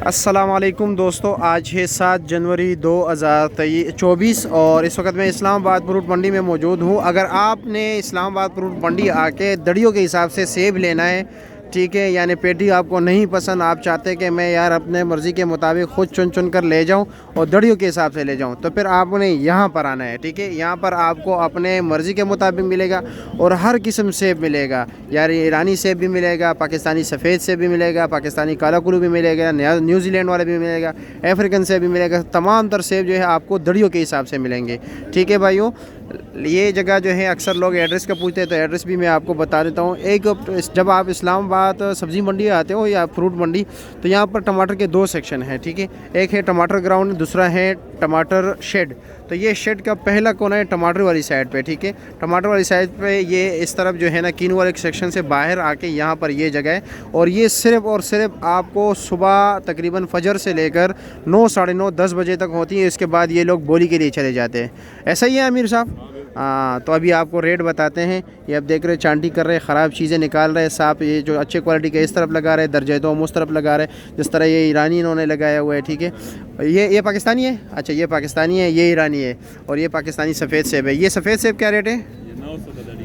अस्सलाम वालेकुम दोस्तों, आज है 7 जनवरी 2024 और इस वक्त मैं इस्लामाबाद फ्रूट मंडी में मौजूद हूँ। अगर आपने इस्लामाबाद फ्रूट मंडी आके दड़ियों के हिसाब से सेब लेना है, ठीक है, यानी पेटी आपको नहीं पसंद, आप चाहते हैं कि मैं यार अपने मर्ज़ी के मुताबिक ख़ुद चुन कर ले जाऊं और दड़ियों के हिसाब से ले जाऊं, तो फिर आपने यहाँ पर आना है। ठीक है, यहाँ पर आपको अपने मर्ज़ी के मुताबिक मिलेगा और हर किस्म सेब मिलेगा। यार ईरानी सेब भी मिलेगा, पाकिस्तानी सफ़ेद सेब भी मिलेगा, पाकिस्तानी काला कुल्लू भी मिलेगा, न्यूजीलैंड वाले भी मिलेगा, अफ्रीकन सेब भी मिलेगा। तमाम तर सेब जो है आपको दड़ियों के हिसाब से मिलेंगे। ठीक है भाइयों, ये जगह जो है अक्सर लोग एड्रेस का पूछते हैं, तो एड्रेस भी मैं आपको बता देता हूँ। एक, जब आप इस्लामाबाद सब्ज़ी मंडी आते हो या फ्रूट मंडी, तो यहाँ पर टमाटर के 2 सेक्शन हैं। ठीक है, एक है टमाटर ग्राउंड, दूसरा है टमाटर शेड। तो ये शेड का पहला कोना है टमाटर वाली साइड पे। ठीक है, टमाटर वाली साइड पे ये इस तरफ जो है ना किन वाले सेक्शन से बाहर आके यहाँ पर ये जगह है, और ये सिर्फ़ और सिर्फ आपको सुबह तकरीबन फजर से लेकर 9, साढ़े 9, 10 बजे तक होती है। इसके बाद ये लोग बोली के लिए चले जाते हैं। ऐसा ही है अमीर साहब? हाँ, तो अभी आपको रेट बताते हैं। ये आप देख रहे चांटी कर रहे, ख़राब चीज़ें निकाल रहे, साफ ये जो अच्छे क्वालिटी के इस तरफ लगा रहे, दर्जे तो उस तरफ लगा रहे, जिस तरह ये ईरानी इन्होंने लगाया हुआ है। ठीक है, ये पाकिस्तानी है। अच्छा, ये पाकिस्तानी है, ये ईरानी है, और ये पाकिस्तानी सफ़ेद सेब है। ये सफ़ेद सेब क्या रेट है?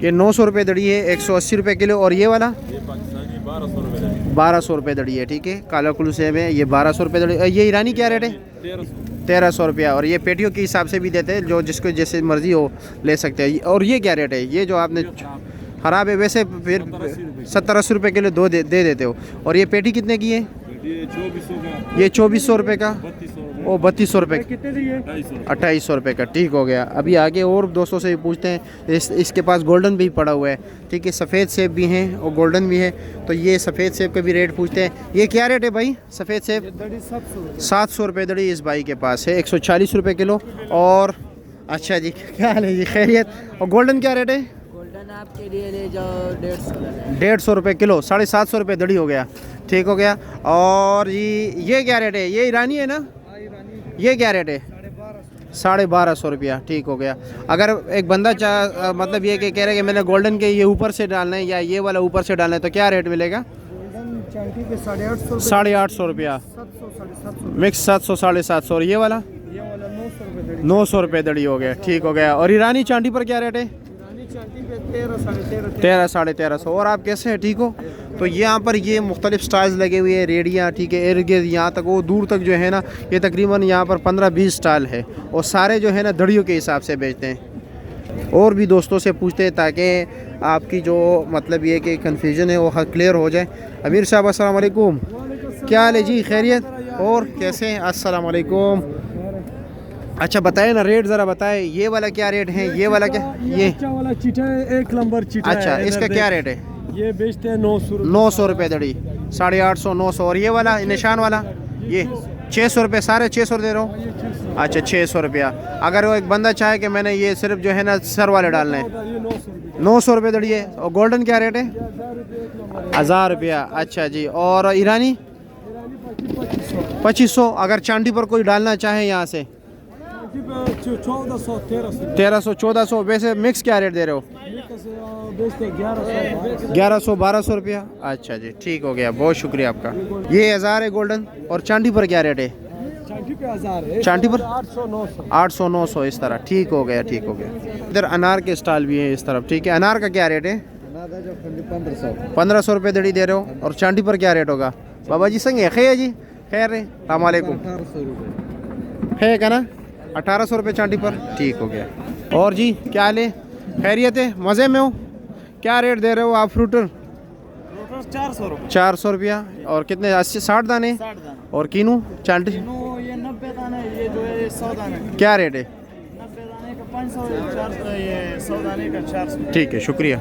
ये 900 रुपये दड़ी है, 180 रुपये किलो। और ये वाला 1200 रुपये दड़ी है। ठीक है, काला कुल्लू सेब है, ये 1200 रुपये दड़ी। ये ईरानी क्या रेट है? 1300 रुपया। और ये पेटियों के हिसाब से भी देते हैं, जो जिसको जैसे मर्ज़ी हो ले सकते हैं। और ये क्या रेट है? ये जो आपने ख़राब है, वैसे फिर 70-80 रुपये किलो दे देते हो। और ये पेटी कितने की है? ये 2400 रुपये का, वो 3200 रुपये, 2800 रुपये का। ठीक हो गया। अभी आगे और दोस्तों से पूछते हैं। इसके पास गोल्डन भी पड़ा हुआ है। ठीक है, सफ़ेद सेब भी हैं और गोल्डन भी है। तो ये सफ़ेद सेब का भी रेट पूछते हैं। ये क्या रेट है भाई सफ़ेद सेब? 700 रुपये दड़ी इस भाई के पास है, 140 रुपये किलो। और अच्छा जी, क्या हाल है जी, खैरियत? और गोल्डन क्या रेट है? गोल्डन आपके लिए ले जाओ 150 रुपये किलो, 750 रुपये दड़ी हो गया। ठीक हो गया। और ये क्या रेट है? ये ईरानी है ना? ये क्या रेट है? 1250 रुपया। ठीक हो गया। अगर एक बंदा मतलब ये कह रहा है कि मैंने गोल्डन के ये ऊपर से डालना है या ये वाला ऊपर से डालना है, तो क्या रेट मिलेगा? 850 रुपया मिक्स, 700, 750। और ये वाला 900 रुपये दड़ी हो गया। ठीक हो गया। और ईरानी चांटी पर क्या रेट है? 13, 1350। और आप कैसे हैं? ठीक हो? तो यहाँ पर ये मुख्तलिफ स्टाइल्स लगे हुए हैं, रेडियाँ, ठीक है, इर्द गिर्द यहाँ तक, वो दूर तक जो है ना, ये तकरीबन यहाँ पर 15-20 स्टाइल है, और सारे जो है ना दड़ियों के हिसाब से बेचते हैं। और भी दोस्तों से पूछते हैं ताकि आपकी जो मतलब ये कि कन्फ्यूजन है वो क्लियर हो जाए। अमीर साहब अस्सलाम वालेकुम, क्या हाल है जी, खैरियत? और कैसे हैं? अस्सलाम वालेकुम। अच्छा बताएं ना, रेट ज़रा बताएं। ये वाला क्या रेट है? ये वाला क्या? ये वाला चीटा है, 1 नंबर चीटा। अच्छा, इसका क्या रेट है? ये बेचते हैं 900 रुपये दड़ी, 850, 900। और ये वाला निशान वाला ये 600 रुपये, सारे 600 दे रहा हूँ। अच्छा, 600 रुपया। अगर वो एक बंदा चाहे कि मैंने ये सिर्फ जो है ना सर वाले डालने हैं, 900 रुपये दड़ी है। और गोल्डन क्या रेट है? 1000 रुपया। अच्छा जी। और ईरानी 2500। अगर चांदी पर कोई डालना चाहे यहाँ से 1300, 1400। वैसे मिक्स क्या रेट दे रहे हो? 1100, 1200 रुपया। अच्छा जी, ठीक हो गया, बहुत शुक्रिया आपका। ये 1000 है गोल्डन। और चांदी पर क्या रेट है? चांदी पर 800, 900 इस तरह। ठीक हो गया, ठीक हो गया। इधर अनार के स्टाइल भी है इस तरफ। ठीक है, अनार का क्या रेट है? 1500 रुपये दड़ी दे रहे हो। और चांदी पर क्या रेट होगा? बाबा जी संग है, खैर जी, खैर है, अस्सलाम वालेकुम, है क्या ना? 1800 रुपये चांदी पर। ठीक हो गया। और जी क्या हाल है, खैरियत है, मज़े में हो? क्या रेट दे रहे हो आप फ्रूटर? 400 रुपया। और कितने? 80-60 दाने। और कीनू चांटी? ये 90 दाने, ये जो है 100 दाने। क्या रेट है? 90 दाने का 500, ये 100 दाने का 400। ठीक है, शुक्रिया।